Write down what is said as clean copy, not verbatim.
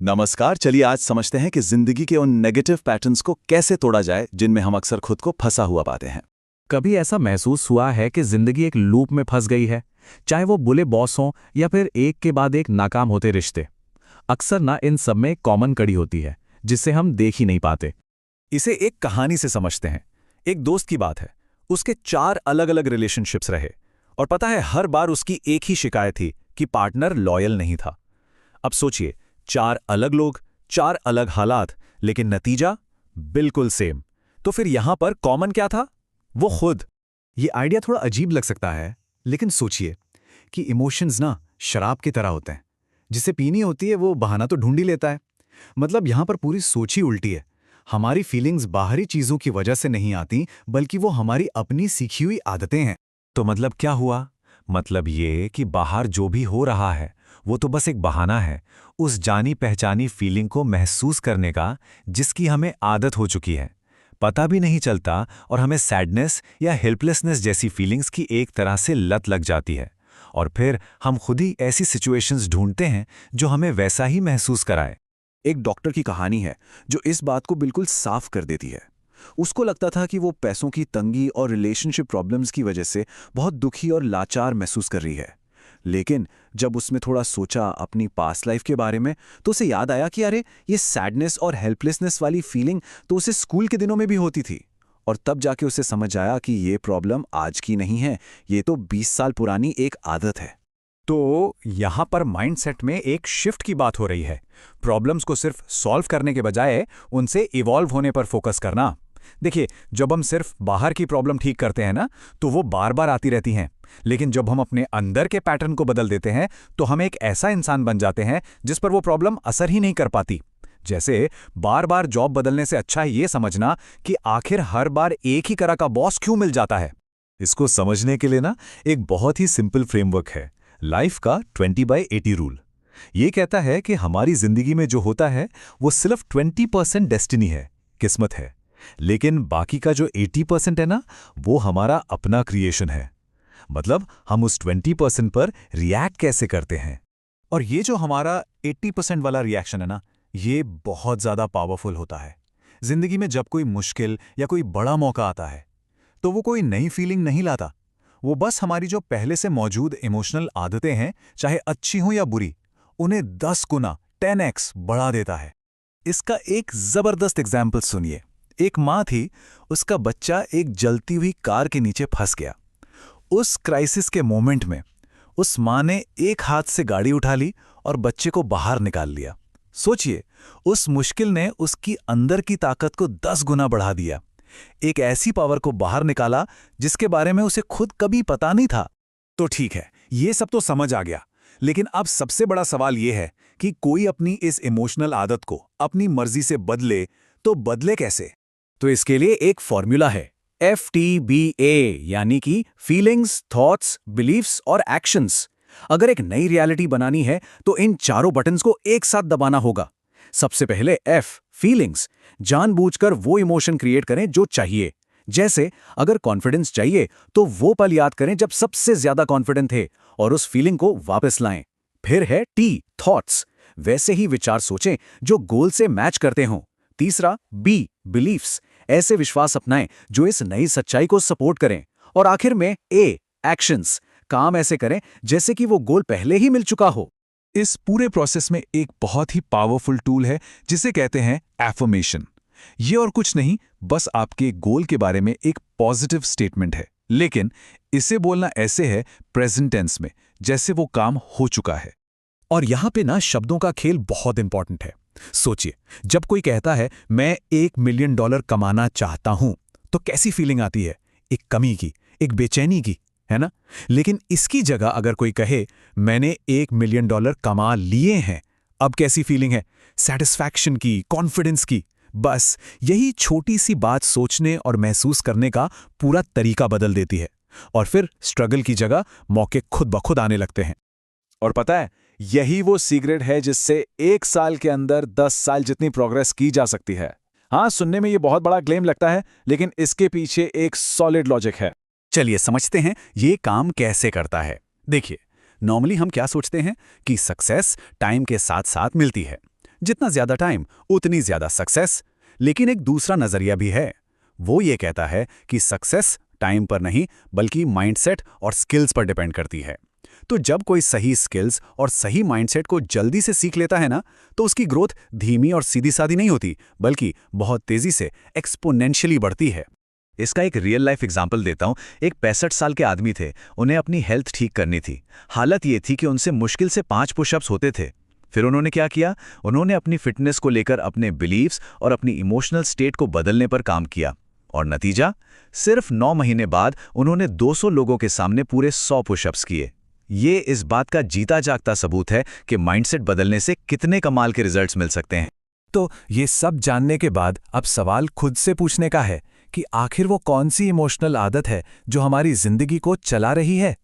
नमस्कार। चलिए आज समझते हैं कि जिंदगी के उन नेगेटिव पैटर्न्स को कैसे तोड़ा जाए जिनमें हम अक्सर खुद को फंसा हुआ पाते हैं। कभी ऐसा महसूस हुआ है कि जिंदगी एक लूप में फंस गई है? चाहे वो बुरे बॉस हों या फिर एक के बाद एक नाकाम होते रिश्ते। अक्सर ना इन सब में एक कॉमन कड़ी होती है जिसे हम देख ही नहीं पाते। इसे एक कहानी से समझते हैं। एक दोस्त की बात है। उसके 4 अलग अलग रिलेशनशिप्स रहे और पता है हर बार उसकी एक ही शिकायत थी कि पार्टनर लॉयल नहीं था। अब सोचिए, 4 अलग लोग, 4 अलग हालात, लेकिन नतीजा बिल्कुल सेम। तो फिर यहां पर कॉमन क्या था? वो खुद। ये आइडिया थोड़ा अजीब लग सकता है, लेकिन सोचिए कि इमोशंस ना शराब की तरह होते हैं। जिसे पीनी होती है वो बहाना तो ढूंढ ही लेता है। मतलब यहाँ पर पूरी सोच ही उल्टी है। हमारी फीलिंग्स बाहरी चीजों की वजह से नहीं आती, बल्कि वो हमारी अपनी सीखी हुई आदतें हैं। तो मतलब क्या हुआ? मतलब ये कि बाहर जो भी हो रहा है वो तो बस एक बहाना है उस जानी पहचानी फीलिंग को महसूस करने का, जिसकी हमें आदत हो चुकी है। पता भी नहीं चलता और हमें सैडनेस या हेल्पलेसनेस जैसी फीलिंग्स की एक तरह से लत लग जाती है। और फिर हम खुद ही ऐसी सिचुएशंस ढूंढते हैं जो हमें वैसा ही महसूस कराए। एक डॉक्टर की कहानी है जो इस बात को बिल्कुल साफ कर देती है। उसको लगता था कि वो पैसों की तंगी और रिलेशनशिप प्रॉब्लम्स की वजह से बहुत दुखी और लाचार महसूस कर रही है। लेकिन जब उसने थोड़ा सोचा अपनी पास्ट लाइफ के बारे में, तो उसे याद आया कि अरे ये सैडनेस और हेल्पलेसनेस वाली फीलिंग तो उसे स्कूल के दिनों में भी होती थी। और तब जाके उसे समझ आया कि ये प्रॉब्लम आज की नहीं है, ये तो 20 साल पुरानी एक आदत है। तो यहाँ पर माइंडसेट में एक शिफ्ट की बात हो रही है। प्रॉब्लम्स को सिर्फ सॉल्व करने के बजाय उनसे इवॉल्व होने पर फोकस करना। देखिए, जब हम सिर्फ बाहर की प्रॉब्लम ठीक करते हैं ना, तो वो बार बार आती रहती हैं। लेकिन जब हम अपने अंदर के पैटर्न को बदल देते हैं, तो हम एक ऐसा इंसान बन जाते हैं जिस पर वो प्रॉब्लम असर ही नहीं कर पाती। जैसे बार बार जॉब बदलने से अच्छा है ये समझना कि आखिर हर बार एक ही तरह का बॉस क्यों मिल जाता है। इसको समझने के लिए ना एक बहुत ही सिंपल फ्रेमवर्क है, लाइफ का 20/80 रूल। ये कहता है कि हमारी जिंदगी में जो होता है वो सिर्फ 20% डेस्टिनी है, किस्मत है। लेकिन बाकी का जो 80% है ना, वो हमारा अपना क्रिएशन है। मतलब हम उस 20% पर रिएक्ट कैसे करते हैं। और ये जो हमारा 80% वाला रिएक्शन है ना, ये बहुत ज़्यादा पावरफुल होता है। जिंदगी में जब कोई मुश्किल या कोई बड़ा मौका आता है, तो वो कोई नई फीलिंग नहीं लाता। वो बस हमारी जो पहले से मौजूद इमोशनल आदतें हैं, चाहे अच्छी हों या बुरी, उन्हें 10 गुना 10x बढ़ा देता है। इसका एक जबरदस्त एग्जाम्पल सुनिए। एक माँ थी, उसका बच्चा एक जलती हुई कार के नीचे फंस गया। उस क्राइसिस के मोमेंट में उस माँ ने एक हाथ से गाड़ी उठा ली और बच्चे को बाहर निकाल लिया। सोचिए, उस मुश्किल ने उसकी अंदर की ताकत को 10 गुना बढ़ा दिया। एक ऐसी पावर को बाहर निकाला जिसके बारे में उसे खुद कभी पता नहीं था। तो ठीक है, ये सब तो समझ आ गया। लेकिन अब सबसे बड़ा सवाल ये है कि कोई अपनी इस इमोशनल आदत को अपनी मर्जी से बदले, तो बदले कैसे? तो इसके लिए एक फॉर्मूला है, FTBA, यानी कि फीलिंग्स, थॉट्स, बिलीफ्स और एक्शंस। अगर एक नई रियलिटी बनानी है तो इन चारों बटन्स को एक साथ दबाना होगा। सबसे पहले F, फीलिंग्स। जानबूझकर वो इमोशन क्रिएट करें जो चाहिए। जैसे अगर कॉन्फिडेंस चाहिए तो वो पल याद करें जब सबसे ज्यादा कॉन्फिडेंट थे और उस फीलिंग को वापस लाएं। फिर है T, थॉट्स। वैसे ही विचार सोचें जो गोल से मैच करते हों। तीसरा B, बिलीफ्स। ऐसे विश्वास अपनाएं जो इस नई सच्चाई को सपोर्ट करें। और आखिर में A, एक्शंस। काम ऐसे करें जैसे कि वो गोल पहले ही मिल चुका हो। इस पूरे प्रोसेस में एक बहुत ही पावरफुल टूल है जिसे कहते हैं एफर्मेशन। ये और कुछ नहीं, बस आपके गोल के बारे में एक पॉजिटिव स्टेटमेंट है, लेकिन इसे बोलना ऐसे है प्रेजेंट टेंस में, जैसे वो काम हो चुका है। और यहां पे ना शब्दों का खेल बहुत इंपॉर्टेंट है। सोचिए, जब कोई कहता है मैं $1 मिलियन कमाना चाहता हूं, तो कैसी फीलिंग आती है? एक कमी की, एक बेचैनी की, है ना? लेकिन इसकी जगह अगर कोई कहे मैंने $1 मिलियन कमा लिए हैं, अब कैसी फीलिंग है? सेटिस्फैक्शन की, कॉन्फिडेंस की। बस यही छोटी सी बात सोचने और महसूस करने का पूरा तरीका बदल देती है। और फिर स्ट्रगल की जगह मौके खुद ब खुद आने लगते हैं। और पता है, यही वो सीक्रेट है जिससे 1 साल के अंदर 10 साल जितनी प्रोग्रेस की जा सकती है। हाँ, सुनने में ये बहुत बड़ा क्लेम लगता है, लेकिन इसके पीछे एक सॉलिड लॉजिक है। चलिए समझते हैं ये काम कैसे करता है। देखिए, नॉर्मली हम क्या सोचते हैं कि सक्सेस टाइम के साथ साथ मिलती है। जितना ज्यादा टाइम उतनी ज्यादा सक्सेस। लेकिन एक दूसरा नजरिया भी है। वो ये कहता है कि सक्सेस टाइम पर नहीं बल्कि माइंडसेट और स्किल्स पर डिपेंड करती है। तो जब कोई सही स्किल्स और सही माइंडसेट को जल्दी से सीख लेता है ना, तो उसकी ग्रोथ धीमी और सीधी सादी नहीं होती, बल्कि बहुत तेजी से एक्सपोनेंशियली बढ़ती है। इसका एक रियल लाइफ एग्जाम्पल देता हूं। एक 65 साल के आदमी थे, उन्हें अपनी हेल्थ ठीक करनी थी। हालत ये थी कि उनसे मुश्किल से 5 पुशअप्स होते थे। फिर उन्होंने क्या किया? उन्होंने अपनी फिटनेस को लेकर अपने बिलीव्स और अपनी इमोशनल स्टेट को बदलने पर काम किया, और नतीजा, सिर्फ 9 महीने बाद उन्होंने 200 लोगों के सामने पूरे 100 पुशअप्स किए। ये इस बात का जीता जागता सबूत है कि माइंडसेट बदलने से कितने कमाल के रिजल्ट्स मिल सकते हैं। तो ये सब जानने के बाद अब सवाल खुद से पूछने का है कि आखिर वो कौन सी इमोशनल आदत है जो हमारी जिंदगी को चला रही है।